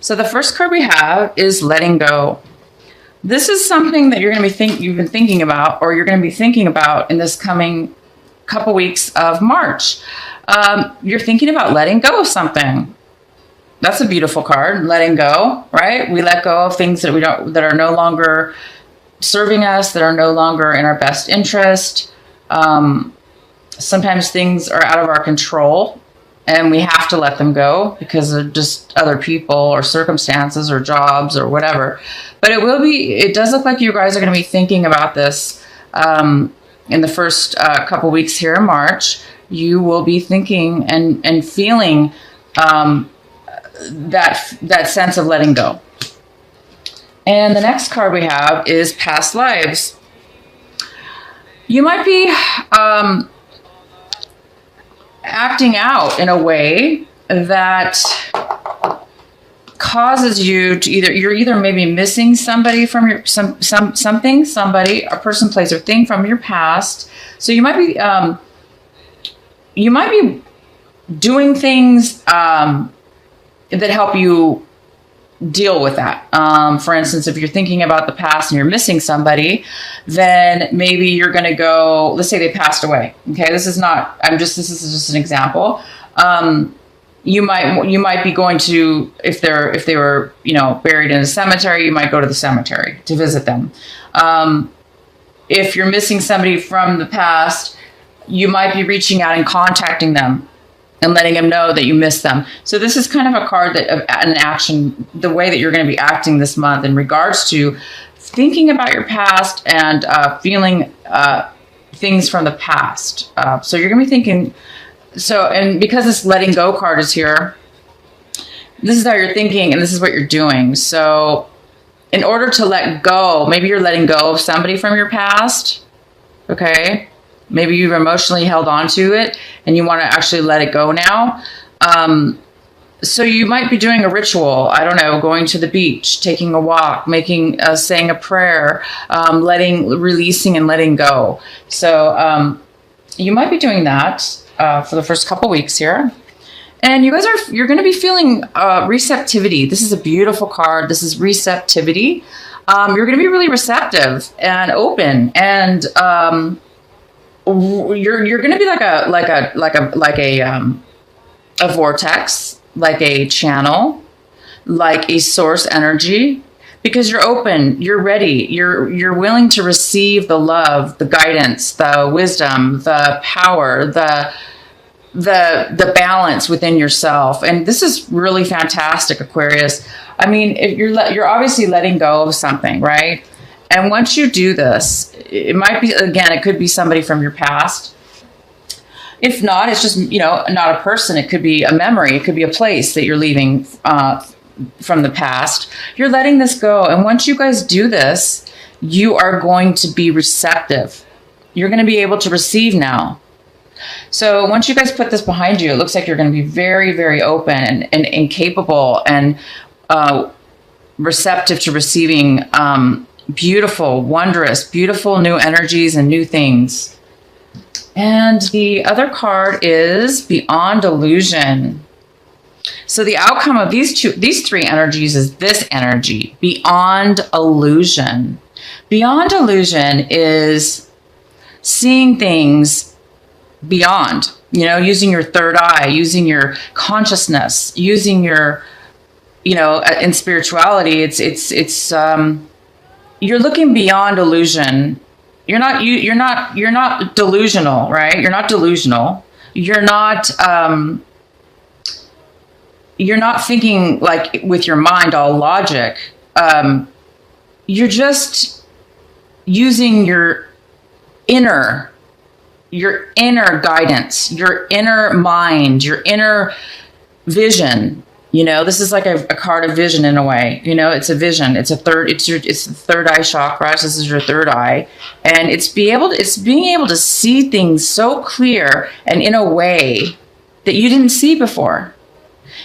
So the first card we have is letting go. This is something that you're going to be you've been thinking about, or you're going to be thinking about in this coming couple weeks of March. You're thinking about letting go of something. That's a beautiful card, letting go, right? We let go of things that that are no longer serving us, that are no longer in our best interest. Sometimes things are out of our control and we have to let them go because of just other people or circumstances or jobs or whatever. But it does look like you guys are going to be thinking about this in the first couple weeks here in March. You will be thinking and feeling that sense of letting go. And the next card we have is past lives. You might be acting out in a way that causes you to you're either maybe missing somebody from your somebody, a person, place, or thing from your past. So you might be doing things that help you deal with that. For instance, if you're thinking about the past and you're missing somebody, then maybe you're going to go, let's say they passed away. Okay. This is just an example. You might be going to, if they were, buried in a cemetery, you might go to the cemetery to visit them. If you're missing somebody from the past, you might be reaching out and contacting them and letting them know that you miss them. So this is kind of a card an action, the way that you're going to be acting this month in regards to thinking about your past and feeling things from the past. So you're going to be thinking, and because this letting go card is here, this is how you're thinking and this is what you're doing. So in order to let go, maybe you're letting go of somebody from your past, okay? Maybe you've emotionally held on to it and you want to actually let it go now. So you might be doing a ritual. I don't know, going to the beach, taking a walk, saying a prayer, releasing and letting go. So you might be doing that for the first couple weeks here. And you're going to be feeling receptivity. This is a beautiful card. This is receptivity. You're going to be really receptive and open, and you're going to be like a vortex, like a channel, like a source energy, because you're open, you're ready, you're willing to receive the love, the guidance, the wisdom, the power, the balance within yourself. And this is really fantastic, Aquarius. I mean, if you're obviously letting go of something, right? And once you do this, it might be, again, it could be somebody from your past. If not, it's just, not a person. It could be a memory. It could be a place that you're leaving from the past. You're letting this go. And once you guys do this, you are going to be receptive. You're going to be able to receive now. So once you guys put this behind you, it looks like you're going to be very, very open and capable and receptive to receiving beautiful, wondrous, beautiful new energies and new things. And the other card is Beyond Illusion. So the outcome of these three energies is this energy, Beyond Illusion. Beyond Illusion is seeing things beyond, using your third eye, using your consciousness, using your, in spirituality, it's you're looking beyond illusion. You're not delusional, right? You're not delusional. You're not thinking like with your mind all logic. You're just using your inner guidance, your inner mind, your inner vision. This is like a card of vision in a way. It's a vision. It's the third eye chakra. This is your third eye, and it's being able to see things so clear and in a way that you didn't see before.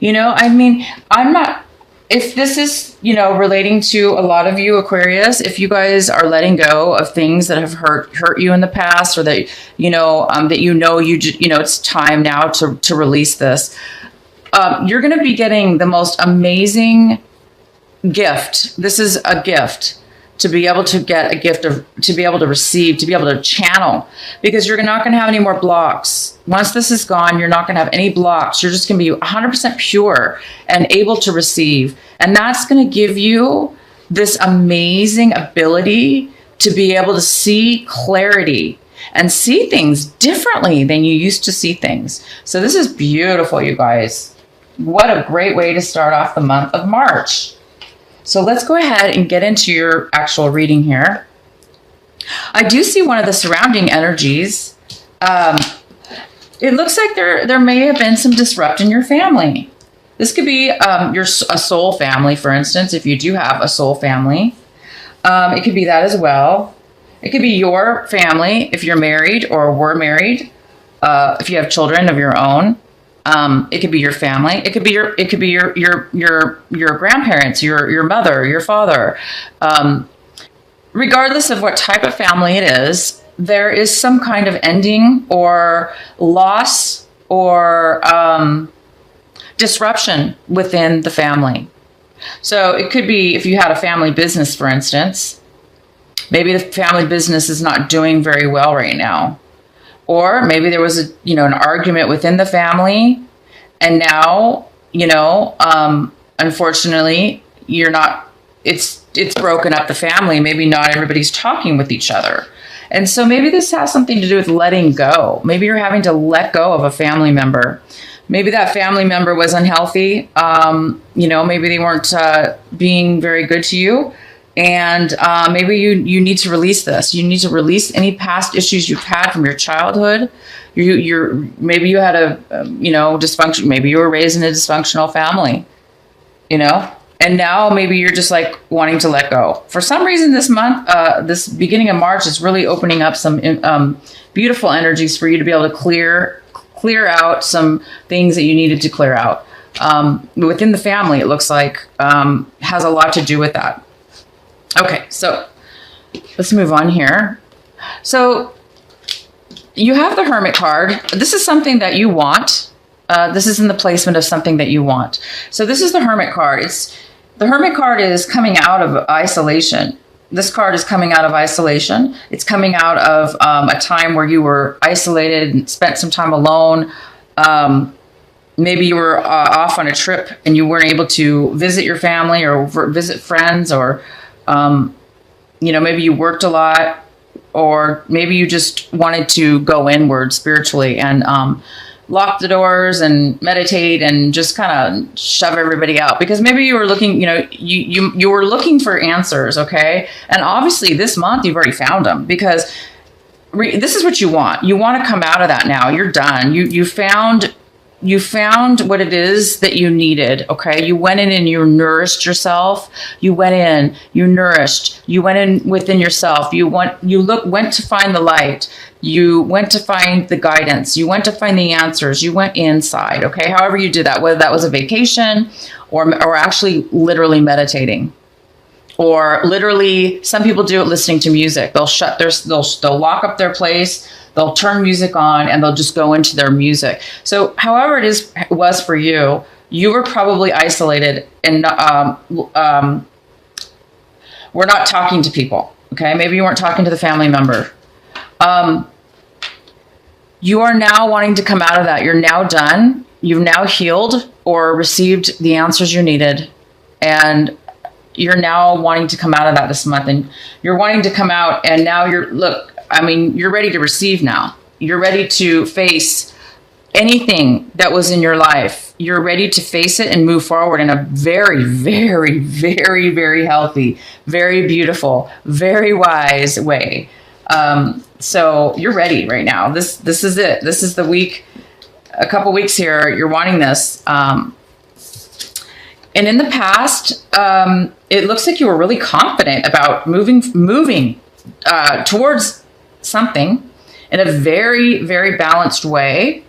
I'm not. If this is, relating to a lot of you, Aquarius, if you guys are letting go of things that have hurt you in the past, or that it's time now to release this. you're going to be getting the most amazing gift. This is a gift to be able to get a gift of, to be able to receive, to be able to channel, because you're not going to have any more blocks. Once this is gone, you're not going to have any blocks. You're just going to be 100% pure and able to receive. And that's going to give you this amazing ability to be able to see clarity and see things differently than you used to see things. So this is beautiful, you guys. What a great way to start off the month of March. So let's go ahead and get into your actual reading here. I do see one of the surrounding energies. It looks like there may have been some disrupt in your family. This could be a soul family, for instance, if you do have a soul family. It could be that as well. It could be your family if you're married or were married. If you have children of your own. It could be your family. It could be your grandparents, your mother, your father. Regardless of what type of family it is, there is some kind of ending or loss or disruption within the family. So it could be if you had a family business, for instance, maybe the family business is not doing very well right now. Or maybe there was an argument within the family, and now, unfortunately, it's broken up the family. Maybe not everybody's talking with each other. And so maybe this has something to do with letting go. Maybe you're having to let go of a family member. Maybe that family member was unhealthy. Maybe they weren't being very good to you. And maybe you need to release this. You need to release any past issues you've had from your childhood. Maybe you had a dysfunction. Maybe you were raised in a dysfunctional family, and now maybe you're just like wanting to let go. For some reason, this month, this beginning of March is really opening up some beautiful energies for you to be able to clear out some things that you needed to clear out within the family. It looks like has a lot to do with that. Okay, so let's move on here. So you have the Hermit card. This is something that you want. This is in the placement of something that you want. So this is the Hermit card. The Hermit card is coming out of isolation. This card is coming out of isolation. It's coming out of a time where you were isolated and spent some time alone. Maybe you were off on a trip and you weren't able to visit your family or visit friends, or maybe you worked a lot, or maybe you just wanted to go inward spiritually and lock the doors and meditate and just kind of shove everybody out, because maybe you were looking, you were looking for answers. Okay. And obviously this month you've already found them, because this is what you want. You want to come out of that now. You're done. You found what it is that you needed. Okay. You went in and you nourished yourself. You went in, you nourished, you went in within yourself. Went to find the light. You went to find the guidance. You went to find the answers. You went inside. Okay. However you did that, whether that was a vacation or actually literally meditating, or literally some people do it listening to music. They'll lock up their place. They'll turn music on and they'll just go into their music. So however it was for you, you were probably isolated and we're not talking to people. Okay. Maybe you weren't talking to the family member. You are now wanting to come out of that. You're now done. You've now healed or received the answers you needed. And you're now wanting to come out of that this month, and you're wanting to come out, and now you're ready to receive now. You're ready to face anything that was in your life. You're ready to face it and move forward in a very, very, very, very healthy, very beautiful, very wise way. So you're ready right now. This is it. This is the week, a couple weeks here. You're wanting this. And in the past, it looks like you were really confident about moving towards something in a very, very balanced way.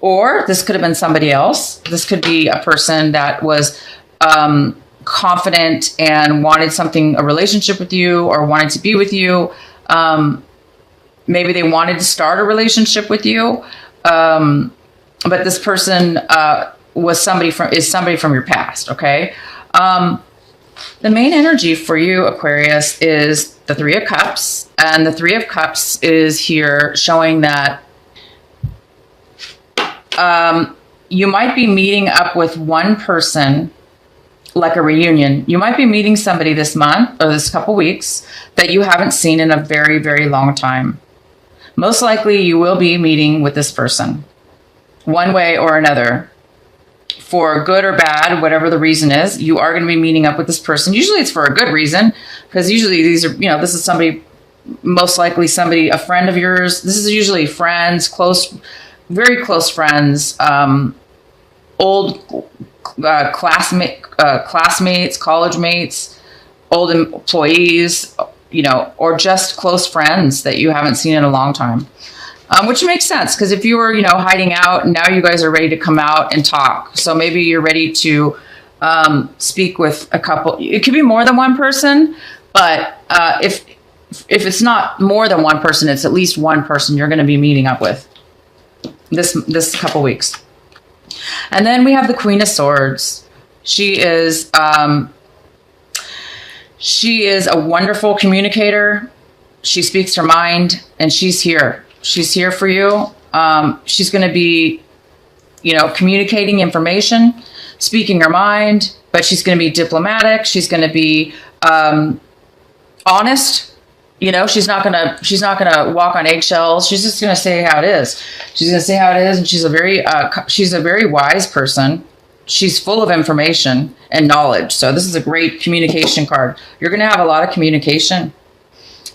Or this could have been somebody else. This could be a person that was confident and wanted a relationship with you, or wanted to be with you. Maybe they wanted to start a relationship with you. But this person is somebody from your past. Okay. The main energy for you, Aquarius, is the Three of Cups, and the Three of Cups is here showing that you might be meeting up with one person, like a reunion. You might be meeting somebody this month or this couple weeks that you haven't seen in a very, very long time. Most likely you will be meeting with this person one way or another. For good or bad, whatever the reason is, you are going to be meeting up with this person. Usually it's for a good reason, because usually these are, this is somebody, most likely somebody, a friend of yours. This is usually friends, very close friends, old classmates, college mates, old employees, or just close friends that you haven't seen in a long time. Which makes sense, because if you were, hiding out, and now you guys are ready to come out and talk. So maybe you're ready to speak with a couple. It could be more than one person, but if it's not more than one person, it's at least one person you're going to be meeting up with this couple weeks. And then we have the Queen of Swords. She is a wonderful communicator. She speaks her mind, and she's here. She's here for you. She's going to be, communicating information, speaking her mind, but she's going to be diplomatic. She's going to be honest. She's not going to walk on eggshells. She's just going to say how it is. She's going to say how it is, and she's a very wise person. She's full of information and knowledge. So this is a great communication card. You're going to have a lot of communication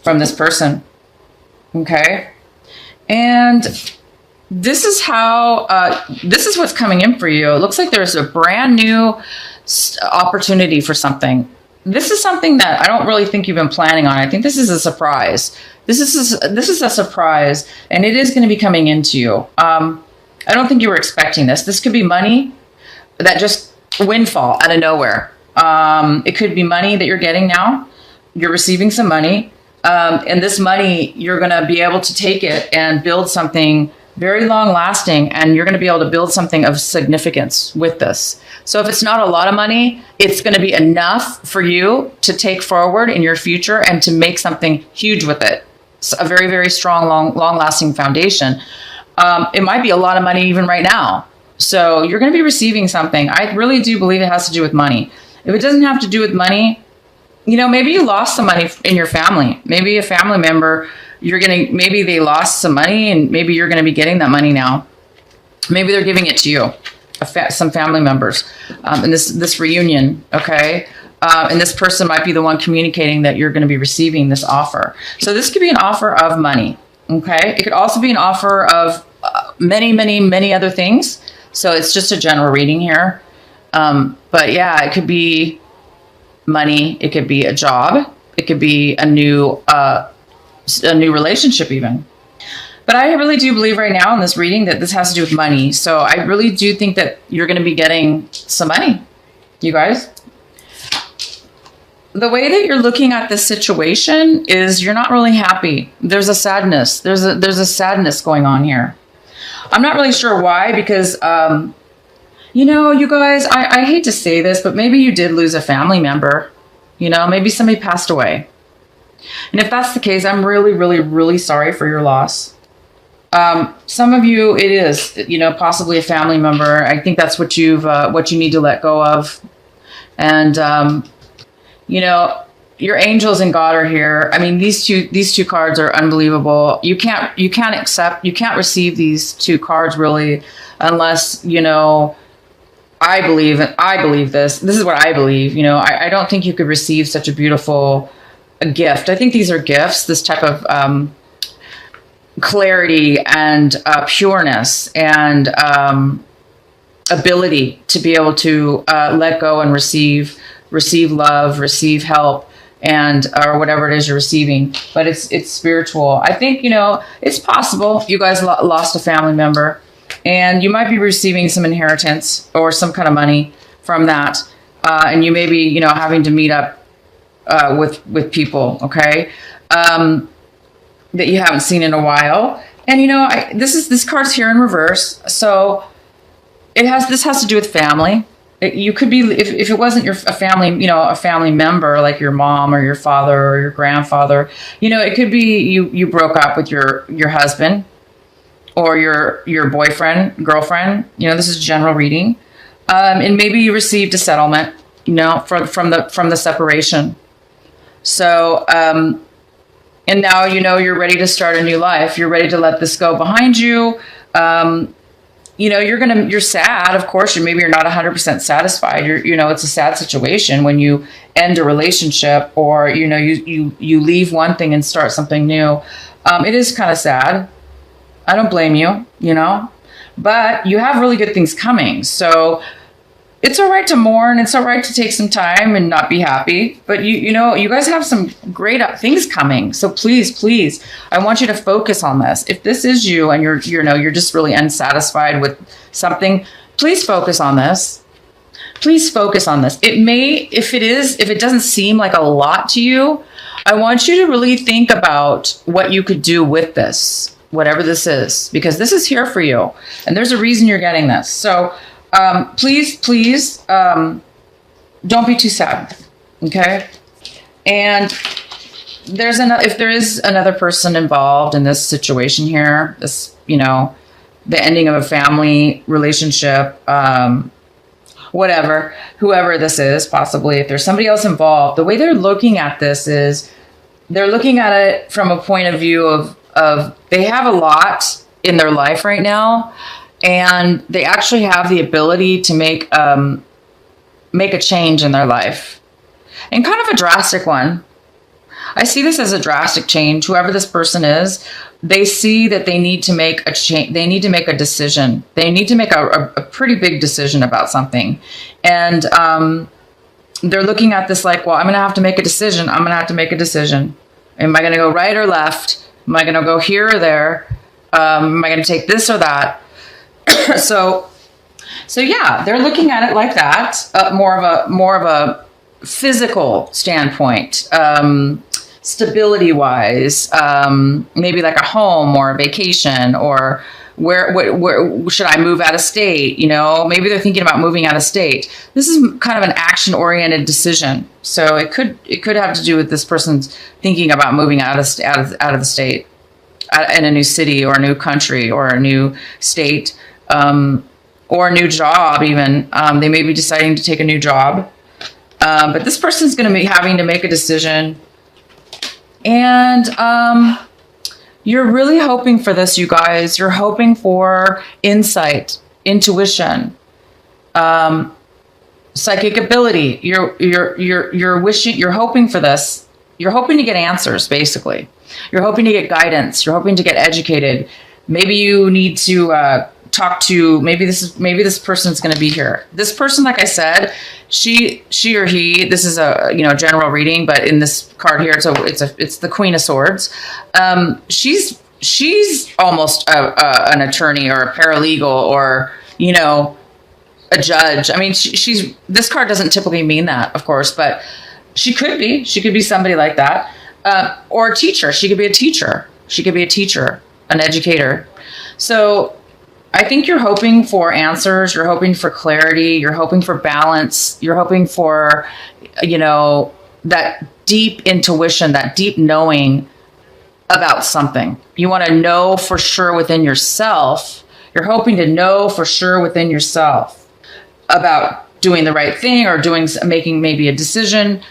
from this person. Okay. And this is what's coming in for you. It looks like there's a brand new opportunity for something. This is something that I don't really think you've been planning on. I think this is a surprise. This is a surprise, and it is going to be coming into you. I don't think you were expecting this. This could be money that just windfall out of nowhere. It could be money that you're getting now. You're receiving some money. And this money, you're going to be able to take it and build something very long lasting, and you're going to be able to build something of significance with this. So if it's not a lot of money, it's going to be enough for you to take forward in your future and to make something huge with it. It's a very, very strong, long lasting foundation. It might be a lot of money even right now. So you're going to be receiving something. I really do believe it has to do with money. If it doesn't have to do with money, maybe you lost some money in your family. Maybe a family member, maybe they lost some money, and maybe you're going to be getting that money now. Maybe they're giving it to you, some family members, in this reunion. Okay. And this person might be the one communicating that you're going to be receiving this offer. So this could be an offer of money. Okay. It could also be an offer of many, many, many other things. So it's just a general reading here. But yeah, it could be money. It could be a job. It could be a new relationship even. But I really do believe right now in this reading that this has to do with money. So I really do think that you're going to be getting some money, you guys. The way that you're looking at this situation is you're not really happy. There's a sadness. There's a sadness going on here. I'm not really sure why, because you guys, I hate to say this, but maybe you did lose a family member. Maybe somebody passed away. And if that's the case, I'm really, really, really sorry for your loss. Some of you, it is, possibly a family member. I think that's what you need to let go of. And, your angels and God are here. I mean, these two cards are unbelievable. You can't receive these two cards really unless, I believe this. This is what I believe. I don't think you could receive such a beautiful gift. I think these are gifts, this type of clarity and pureness and ability to be able to let go and receive love, receive help, and or whatever it is you're receiving. But it's spiritual. I think it's possible you guys lost a family member, and you might be receiving some inheritance or some kind of money from that, and you may be having to meet up with people, okay, that you haven't seen in a while. And this card's here in reverse, so This has to do with family. You could be, if it wasn't a family, a family member like your mom or your father or your grandfather, it could be you broke up with your husband or your boyfriend, girlfriend. This is general reading. And maybe you received a settlement, from the separation. So, and now, you're ready to start a new life. You're ready to let this go behind you. You're sad. Of course, maybe you're not 100% satisfied. It's a sad situation when you end a relationship or, you leave one thing and start something new. It is kind of sad. I don't blame you, but you have really good things coming. So it's all right to mourn. It's all right to take some time and not be happy. But you guys have some great things coming. So please, I want you to focus on this. If this is you and you're just really unsatisfied with something, please focus on this. Please focus on this. It may, if it doesn't seem like a lot to you, I want you to really think about what you could do with this, whatever this is, because this is here for you. And there's a reason you're getting this. So please, don't be too sad. Okay. And if there is another person involved in this situation here, this, the ending of a family relationship, whoever this is, possibly if there's somebody else involved, the way they're looking at this is they're looking at it from a point of view of they have a lot in their life right now. And they actually have the ability to make a change in their life, and kind of a drastic one. I see this as a drastic change. Whoever this person is, they see that they need to make a change. They need to make a decision. They need to make a pretty big decision about something. And they're looking at this like, well, I'm going to have to make a decision. I'm going to have to make a decision. Am I going to go right or left? Am I going to go here or there? Am I going to take this or that? So yeah, they're looking at it like that, more of a physical standpoint, stability wise, maybe like a home or a vacation, or where should I move out of state? Maybe they're thinking about moving out of state. This is kind of an action oriented decision. So it could have to do with this person's thinking about moving out of the state, in a new city or a new country or a new state. Or a new job even. They may be deciding to take a new job. But this person's going to be having to make a decision. And you're really hoping for this, you guys. You're hoping for insight, intuition, psychic ability. You're wishing, you're hoping for this. You're hoping to get answers, basically. You're hoping to get guidance. You're hoping to get educated. Maybe you need to talk to, maybe this person's going to be here. This person, like I said, she or he, this is a general reading, but in this card here, it's the Queen of Swords. She's almost an attorney or a paralegal or a judge. I mean, she's this card doesn't typically mean that, of course, but she could be somebody like that, or a teacher. She could be a teacher. An educator. So I think you're hoping for answers. You're hoping for clarity. You're hoping for balance. You're hoping for, that deep intuition, that deep knowing about something. You want to know for sure within yourself. You're hoping to know for sure within yourself about doing the right thing or making maybe a decision.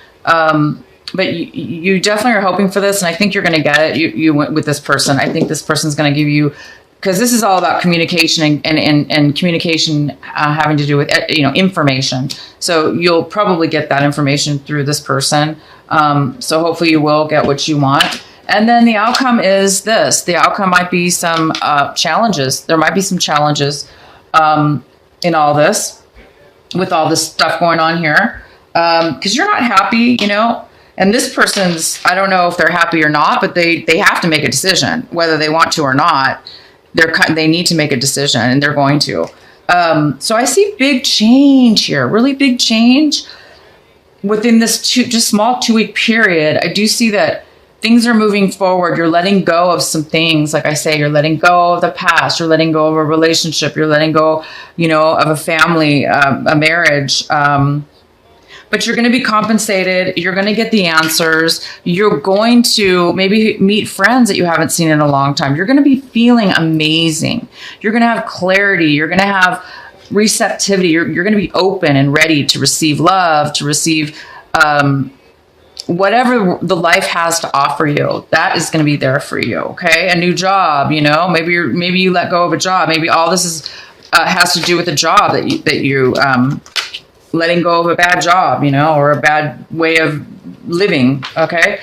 But you definitely are hoping for this, and I think you're going to get it. You went with this person. I think this person's going to give you, because this is all about communication and communication having to do with information. So you'll probably get that information through this person. So hopefully you will get what you want. And then the outcome is this. The outcome might be some challenges. There might be some challenges in all this, with all this stuff going on here, because you're not happy, And this person's, I don't know if they're happy or not, but they have to make a decision, whether they want to or not. They need to make a decision, and they're going to. So I see big change here, really big change within this just small 2-week period. I do see that things are moving forward. You're letting go of some things. Like I say, you're letting go of the past. You're letting go of a relationship. You're letting go, you know, of a family, a marriage. But you're going to be compensated. You're going to get the answers. You're going to maybe meet friends that you haven't seen in a long time. You're going to be feeling amazing. You're going to have clarity. You're going to have receptivity. You're going to be open and ready to receive love, to receive whatever the life has to offer you. That is going to be there for you. Okay, a new job. You know, maybe you let go of a job. Maybe all this is has to do with a job that you letting go of a bad job, you know, or a bad way of living. Okay.